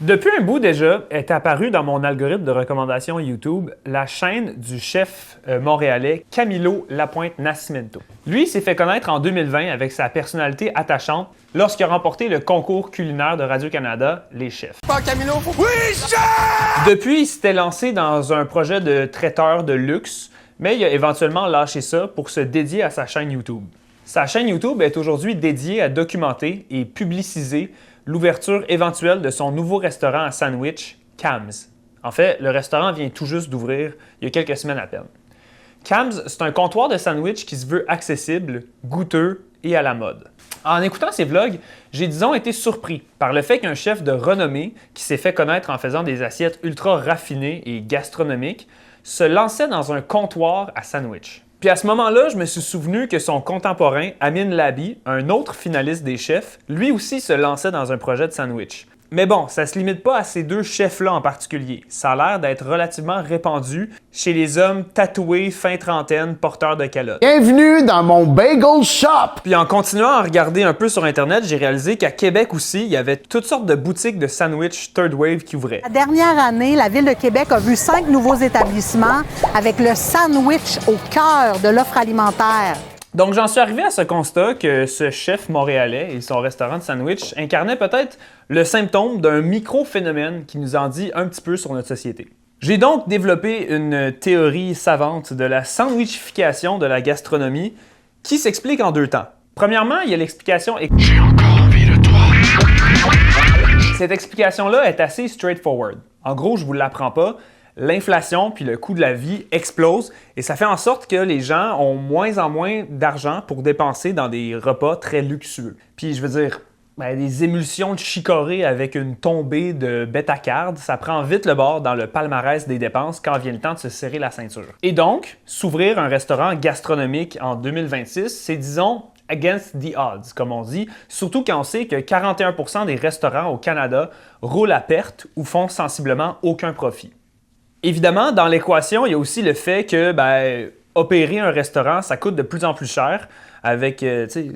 Depuis un bout déjà, est apparue dans mon algorithme de recommandation YouTube la chaîne du chef montréalais Camilo Lapointe Nascimento. Lui s'est fait connaître en 2020 avec sa personnalité attachante lorsqu'il a remporté le concours culinaire de Radio-Canada, Les Chefs. Pas Camilo, oui, chef! Depuis, il s'était lancé dans un projet de traiteur de luxe, mais il a éventuellement lâché ça pour se dédier à sa chaîne YouTube. Sa chaîne YouTube est aujourd'hui dédiée à documenter et publiciser l'ouverture éventuelle de son nouveau restaurant à sandwich, Cam's. En fait, le restaurant vient tout juste d'ouvrir il y a quelques semaines à peine. Cam's, c'est un comptoir de sandwich qui se veut accessible, goûteux et à la mode. En écoutant ces vlogs, j'ai disons été surpris par le fait qu'un chef de renommée qui s'est fait connaître en faisant des assiettes ultra raffinées et gastronomiques se lançait dans un comptoir à sandwich. Puis à ce moment-là, je me suis souvenu que son contemporain, Amin Labi, un autre finaliste des chefs, lui aussi se lançait dans un projet de sandwich. Mais bon, ça se limite pas à ces deux chefs-là en particulier. Ça a l'air d'être relativement répandu chez les hommes tatoués, fin trentaine, porteurs de calottes. Bienvenue dans mon bagel shop! Puis en continuant à regarder un peu sur Internet, j'ai réalisé qu'à Québec aussi, il y avait toutes sortes de boutiques de sandwich Third Wave qui ouvraient. La dernière année, la Ville de Québec a vu 5 nouveaux établissements avec le sandwich au cœur de l'offre alimentaire. Donc j'en suis arrivé à ce constat que ce chef montréalais et son restaurant de sandwich incarnaient peut-être le symptôme d'un micro-phénomène qui nous en dit un petit peu sur notre société. J'ai donc développé une théorie savante de la sandwichification de la gastronomie qui s'explique en deux temps. Premièrement, il y a l'explication J'ai encore envie de toi. Cette explication-là est assez straightforward. En gros, je vous l'apprends pas. L'inflation puis le coût de la vie explose et ça fait en sorte que les gens ont moins en moins d'argent pour dépenser dans des repas très luxueux. Puis je veux dire, des émulsions de chicorée avec une tombée de bêta-cardes, ça prend vite le bord dans le palmarès des dépenses quand vient le temps de se serrer la ceinture. Et donc, s'ouvrir un restaurant gastronomique en 2026, c'est disons against the odds, comme on dit, surtout quand on sait que 41% des restaurants au Canada roulent à perte ou font sensiblement aucun profit. Évidemment, dans l'équation, il y a aussi le fait que opérer un restaurant, ça coûte de plus en plus cher avec, tu sais,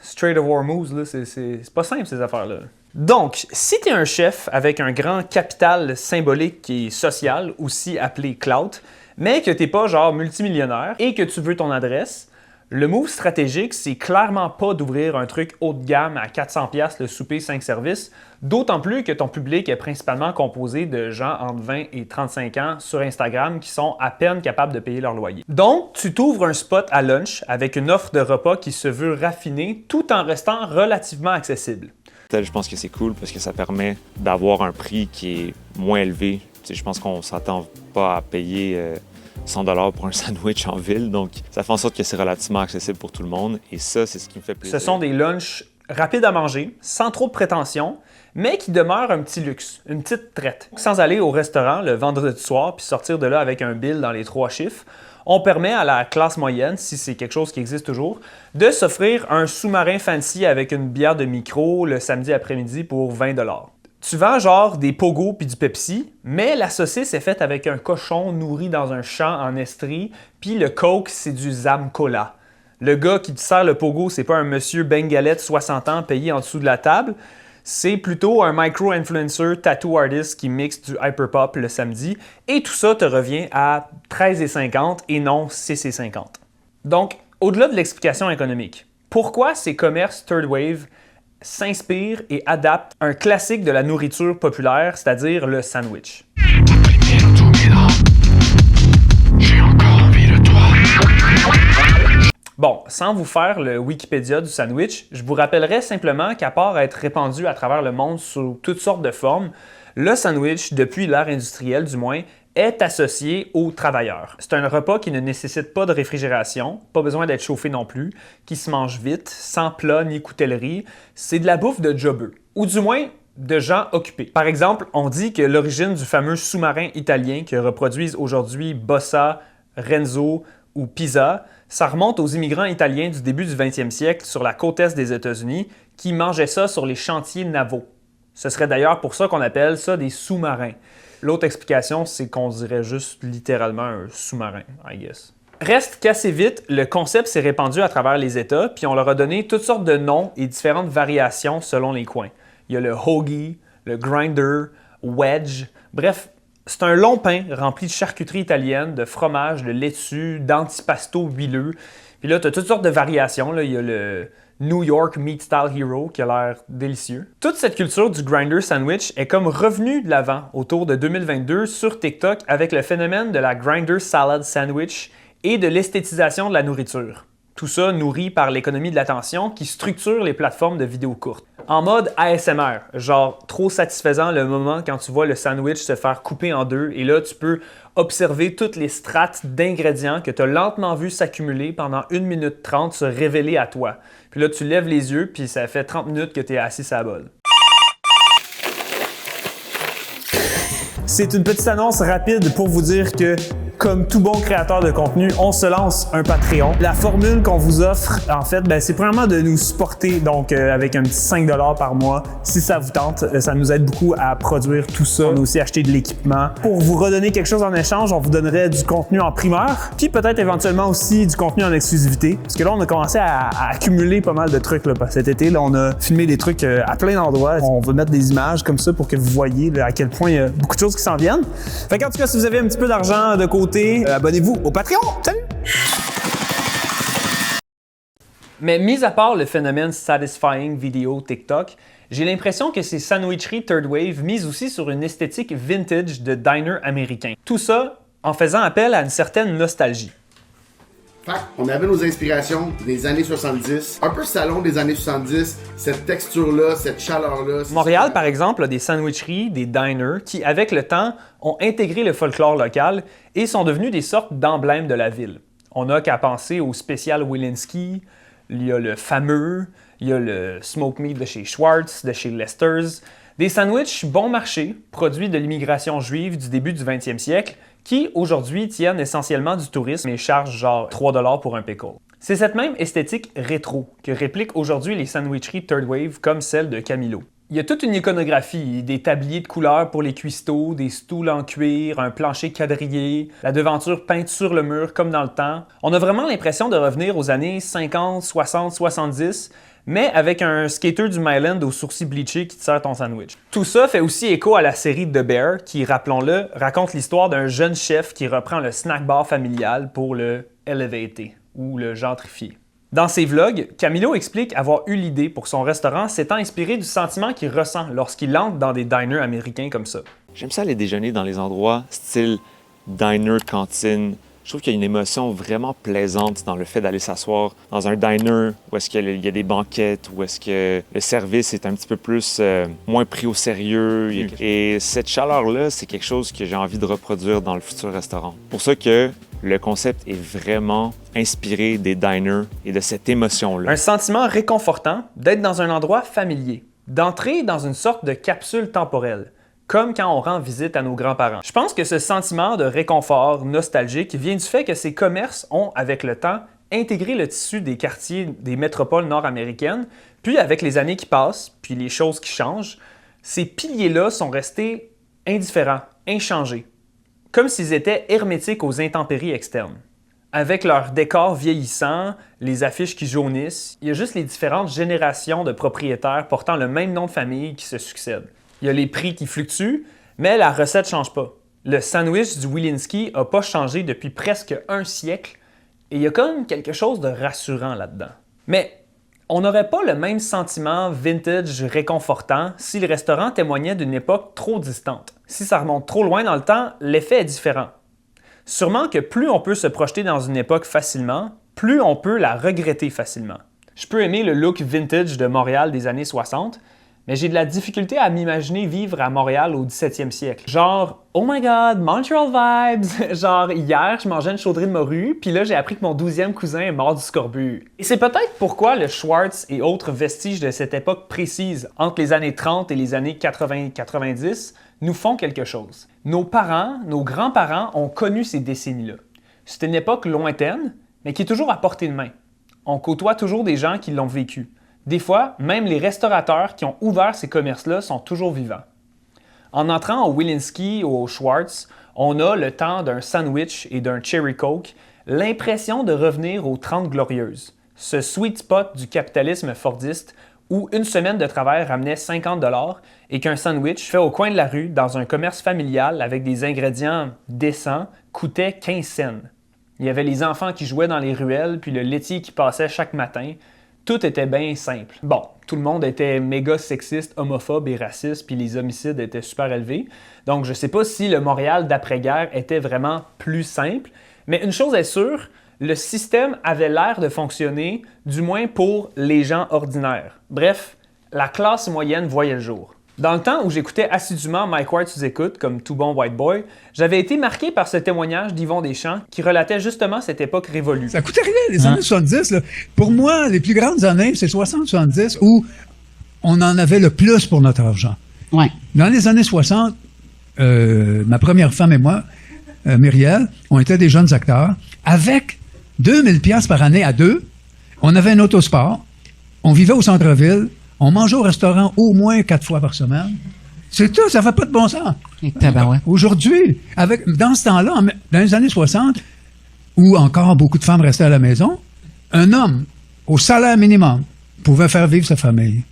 Strait of Hormuz, là, c'est pas simple ces affaires-là. Donc, si tu es un chef avec un grand capital symbolique et social, aussi appelé clout, mais que tu n'es pas genre multimillionnaire et que tu veux ton adresse, le move stratégique, c'est clairement pas d'ouvrir un truc haut de gamme à 400$ le souper 5 services, d'autant plus que ton public est principalement composé de gens entre 20 et 35 ans sur Instagram qui sont à peine capables de payer leur loyer. Donc, tu t'ouvres un spot à lunch avec une offre de repas qui se veut raffinée tout en restant relativement accessible. Je pense que c'est cool parce que ça permet d'avoir un prix qui est moins élevé. Je pense qu'on ne s'attend pas à payer 100$ pour un sandwich en ville, donc ça fait en sorte que c'est relativement accessible pour tout le monde et ça, c'est ce qui me fait plaisir. Ce sont des lunchs rapides à manger, sans trop de prétention, mais qui demeurent un petit luxe, une petite traite. Sans aller au restaurant le vendredi soir puis sortir de là avec un bill dans les 3 chiffres, on permet à la classe moyenne, si c'est quelque chose qui existe toujours, de s'offrir un sous-marin fancy avec une bière de micro le samedi après-midi pour 20$. Tu vends genre des pogos puis du Pepsi, mais la saucisse est faite avec un cochon nourri dans un champ en estrie, puis le Coke, c'est du Zam Cola. Le gars qui te sert le pogo, c'est pas un monsieur bengalais de 60 ans payé en dessous de la table, c'est plutôt un micro-influencer tattoo artist qui mixe du hyperpop le samedi, et tout ça te revient à 13,50$ et non 6,50$. Donc, au-delà de l'explication économique, pourquoi ces commerces Third Wave s'inspire et adapte un classique de la nourriture populaire, c'est-à-dire le sandwich. Bon, sans vous faire le Wikipédia du sandwich, je vous rappellerai simplement qu'à part être répandu à travers le monde sous toutes sortes de formes, le sandwich, depuis l'ère industrielle du moins, est associé aux travailleurs. C'est un repas qui ne nécessite pas de réfrigération, pas besoin d'être chauffé non plus, qui se mange vite, sans plat ni coutellerie. C'est de la bouffe de jobbeux, ou du moins de gens occupés. Par exemple, on dit que l'origine du fameux sous-marin italien que reproduisent aujourd'hui Bossa, Renzo ou Pisa, ça remonte aux immigrants italiens du début du 20e siècle sur la côte est des États-Unis qui mangeaient ça sur les chantiers navaux. Ce serait d'ailleurs pour ça qu'on appelle ça des sous-marins. L'autre explication, c'est qu'on dirait juste littéralement un sous-marin, I guess. Reste qu'assez vite, le concept s'est répandu à travers les États, puis on leur a donné toutes sortes de noms et différentes variations selon les coins. Il y a le hoagie, le grinder, wedge. Bref, c'est un long pain rempli de charcuterie italienne, de fromage, de laitue, d'antipasto huileux. Puis là, tu as toutes sortes de variations. Là. Il y a le New York Meat Style Hero qui a l'air délicieux. Toute cette culture du grinder sandwich est comme revenue de l'avant autour de 2022 sur TikTok avec le phénomène de la grinder salad sandwich et de l'esthétisation de la nourriture. Tout ça nourri par l'économie de l'attention qui structure les plateformes de vidéos courtes. En mode ASMR, genre trop satisfaisant le moment quand tu vois le sandwich se faire couper en deux et là tu peux observer toutes les strates d'ingrédients que tu as lentement vu s'accumuler pendant 1 minute 30 se révéler à toi. Puis là tu lèves les yeux puis ça fait 30 minutes que tu es assis à la bol. C'est une petite annonce rapide pour vous dire que comme tout bon créateur de contenu, on se lance un Patreon. La formule qu'on vous offre, en fait, c'est premièrement de nous supporter, donc avec un petit 5$ par mois. Si ça vous tente, ça nous aide beaucoup à produire tout ça. On a aussi acheté de l'équipement. Pour vous redonner quelque chose en échange, on vous donnerait du contenu en primeur, puis peut-être éventuellement aussi du contenu en exclusivité. Parce que là, on a commencé à accumuler pas mal de trucs là, cet été. Là, on a filmé des trucs à plein d'endroits. On va mettre des images comme ça pour que vous voyez là, à quel point il y a beaucoup de choses qui s'en viennent. Fait qu'en tout cas, si vous avez un petit peu d'argent de côté, abonnez-vous au Patreon. Salut! Mais mis à part le phénomène Satisfying Video TikTok, j'ai l'impression que ces sandwicheries Third Wave misent aussi sur une esthétique vintage de diner américain. Tout ça en faisant appel à une certaine nostalgie. Fait on avait nos inspirations des années 70, un peu salon des années 70, cette texture-là, cette chaleur-là. Montréal, par exemple, a des sandwicheries, des diners qui, avec le temps, ont intégré le folklore local et sont devenus des sortes d'emblèmes de la ville. On n'a qu'à penser au spécial Wilinski, il y a le fameux, il y a le Smoke Meat de chez Schwartz, de chez Lester's. Des sandwichs bon marché, produits de l'immigration juive du début du 20e siècle, qui aujourd'hui tiennent essentiellement du tourisme et chargent genre 3$ pour un pickle. C'est cette même esthétique rétro que répliquent aujourd'hui les sandwicheries Third Wave comme celle de Camilo. Il y a toute une iconographie, des tabliers de couleurs pour les cuistots, des stools en cuir, un plancher quadrillé, la devanture peinte sur le mur comme dans le temps. On a vraiment l'impression de revenir aux années 50, 60, 70, mais avec un skater du Myland aux sourcils bleachés qui te sert ton sandwich. Tout ça fait aussi écho à la série The Bear qui, rappelons-le, raconte l'histoire d'un jeune chef qui reprend le snack bar familial pour le elevater ou le gentrifier. Dans ses vlogs, Camilo explique avoir eu l'idée pour son restaurant s'étant inspiré du sentiment qu'il ressent lorsqu'il entre dans des diners américains comme ça. J'aime ça aller déjeuner dans les endroits style diner, cantine. Je trouve qu'il y a une émotion vraiment plaisante dans le fait d'aller s'asseoir dans un diner où est-ce qu'il y a des banquettes, où est-ce que le service est un petit peu plus moins pris au sérieux. Et cette chaleur-là, c'est quelque chose que j'ai envie de reproduire dans le futur restaurant. C'est pour ça que le concept est vraiment inspiré des diners et de cette émotion-là. Un sentiment réconfortant d'être dans un endroit familier, d'entrer dans une sorte de capsule temporelle, comme quand on rend visite à nos grands-parents. Je pense que ce sentiment de réconfort nostalgique vient du fait que ces commerces ont, avec le temps, intégré le tissu des quartiers des métropoles nord-américaines, puis avec les années qui passent, puis les choses qui changent, ces piliers-là sont restés indifférents, inchangés, comme s'ils étaient hermétiques aux intempéries externes. Avec leur décor vieillissant, les affiches qui jaunissent, il y a juste les différentes générations de propriétaires portant le même nom de famille qui se succèdent. Il y a les prix qui fluctuent, mais la recette ne change pas. Le sandwich du Wilinski n'a pas changé depuis presque un siècle et il y a comme quelque chose de rassurant là-dedans. Mais on n'aurait pas le même sentiment vintage réconfortant si le restaurant témoignait d'une époque trop distante. Si ça remonte trop loin dans le temps, l'effet est différent. Sûrement que plus on peut se projeter dans une époque facilement, plus on peut la regretter facilement. Je peux aimer le look vintage de Montréal des années 60, mais j'ai de la difficulté à m'imaginer vivre à Montréal au 17e siècle. Genre, oh my god, Montreal vibes! Genre, hier, je mangeais une chaudrée de morue, puis là, j'ai appris que mon 12e cousin est mort du scorbut. Et c'est peut-être pourquoi le Schwartz et autres vestiges de cette époque précise, entre les années 30 et les années 80-90, nous font quelque chose. Nos parents, nos grands-parents ont connu ces décennies-là. C'est une époque lointaine, mais qui est toujours à portée de main. On côtoie toujours des gens qui l'ont vécu. Des fois, même les restaurateurs qui ont ouvert ces commerces-là sont toujours vivants. En entrant au Wilinski ou au Schwartz, on a le temps d'un sandwich et d'un cherry coke, l'impression de revenir aux 30 glorieuses, ce sweet spot du capitalisme fordiste où une semaine de travail ramenait 50 $ et qu'un sandwich fait au coin de la rue dans un commerce familial avec des ingrédients décents coûtait 15 cents. Il y avait les enfants qui jouaient dans les ruelles, puis le laitier qui passait chaque matin. Tout était bien simple. Bon, tout le monde était méga sexiste, homophobe et raciste, puis les homicides étaient super élevés. Donc je sais pas si le Montréal d'après-guerre était vraiment plus simple, mais une chose est sûre, le système avait l'air de fonctionner, du moins pour les gens ordinaires. Bref, la classe moyenne voyait le jour. Dans le temps où j'écoutais assidûment Mike Ward sous écoute, comme tout bon white boy, j'avais été marqué par ce témoignage d'Yvon Deschamps qui relatait justement cette époque révolue. Ça coûtait rien, les années 70. Là. Pour moi, les plus grandes années, c'est 60-70 où on en avait le plus pour notre argent. Ouais. Dans les années 60, ma première femme et moi, Myriel, on était des jeunes acteurs. Avec 2000 pièces par année à deux, on avait un autosport, on vivait au centre-ville, on mangeait au restaurant au moins 4 fois par semaine. C'est tout, ça fait pas de bon sens. Aujourd'hui, dans ce temps-là, dans les années 60, où encore beaucoup de femmes restaient à la maison, un homme au salaire minimum pouvait faire vivre sa famille.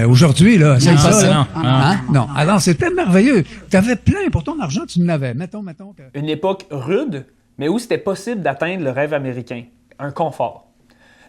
Aujourd'hui, là, c'est ça. Là. Hein? Non. Alors, c'était merveilleux. Tu avais plein pour ton argent, tu en avais. Mettons que... Une époque rude, mais où c'était possible d'atteindre le rêve américain, un confort.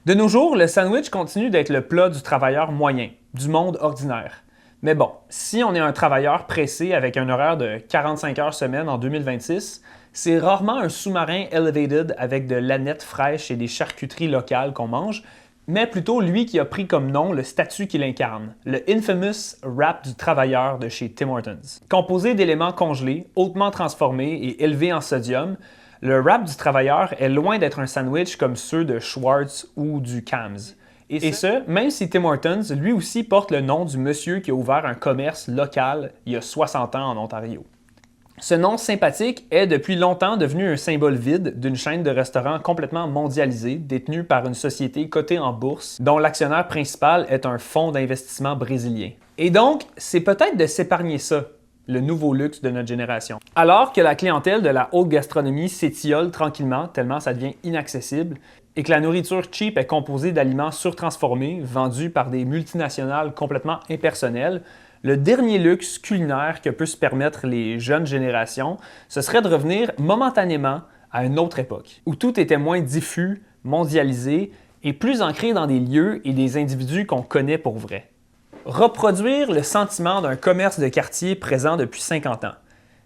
De nos jours, le sandwich continue d'être le plat du travailleur moyen, du monde ordinaire. Mais bon, si on est un travailleur pressé avec un horaire de 45 heures semaine en 2026, c'est rarement un sous-marin elevated avec de l'aneth fraîche et des charcuteries locales qu'on mange, mais plutôt lui qui a pris comme nom le statut qu'il incarne, le infamous wrap du travailleur de chez Tim Hortons. Composé d'éléments congelés, hautement transformés et élevés en sodium, le wrap du travailleur est loin d'être un sandwich comme ceux de Schwartz ou du Cam's. Et ce, même si Tim Hortons, lui aussi, porte le nom du monsieur qui a ouvert un commerce local il y a 60 ans en Ontario. Ce nom sympathique est depuis longtemps devenu un symbole vide d'une chaîne de restaurants complètement mondialisée, détenue par une société cotée en bourse, dont l'actionnaire principal est un fonds d'investissement brésilien. Et donc, c'est peut-être de s'épargner ça, le nouveau luxe de notre génération. Alors que la clientèle de la haute gastronomie s'étiole tranquillement, tellement ça devient inaccessible, et que la nourriture cheap est composée d'aliments surtransformés, vendus par des multinationales complètement impersonnelles, le dernier luxe culinaire que peut se permettre les jeunes générations, ce serait de revenir momentanément à une autre époque, où tout était moins diffus, mondialisé et plus ancré dans des lieux et des individus qu'on connaît pour vrai. Reproduire le sentiment d'un commerce de quartier présent depuis 50 ans.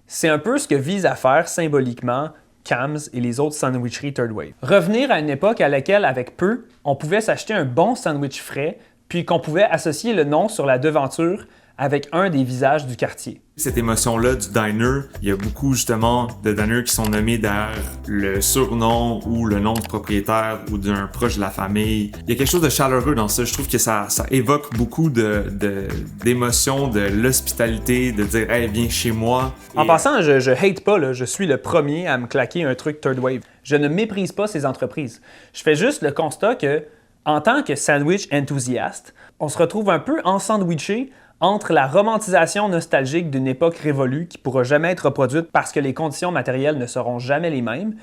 C'est un peu ce que vise à faire symboliquement Cam's et les autres sandwicheries Third Wave. Revenir à une époque à laquelle, avec peu, on pouvait s'acheter un bon sandwich frais, puis qu'on pouvait associer le nom sur la devanture avec un des visages du quartier. Cette émotion-là du diner, il y a beaucoup justement de diners qui sont nommés derrière le surnom ou le nom du propriétaire ou d'un proche de la famille. Il y a quelque chose de chaleureux dans ça. Je trouve que ça évoque beaucoup d'émotions, de l'hospitalité, de dire « Hey, viens chez moi ». En passant, je hate pas, là, je suis le premier à me claquer un truc Third Wave. Je ne méprise pas ces entreprises. Je fais juste le constat que, en tant que sandwich enthousiaste, on se retrouve un peu ensandwiché entre la romantisation nostalgique d'une époque révolue qui ne pourra jamais être reproduite parce que les conditions matérielles ne seront jamais les mêmes,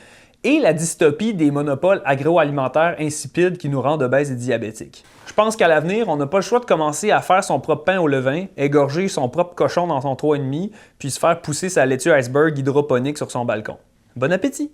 et la dystopie des monopoles agroalimentaires insipides qui nous rendent obèses et diabétiques. Je pense qu'à l'avenir, on n'a pas le choix de commencer à faire son propre pain au levain, égorger son propre cochon dans son 3,5, puis se faire pousser sa laitue iceberg hydroponique sur son balcon. Bon appétit!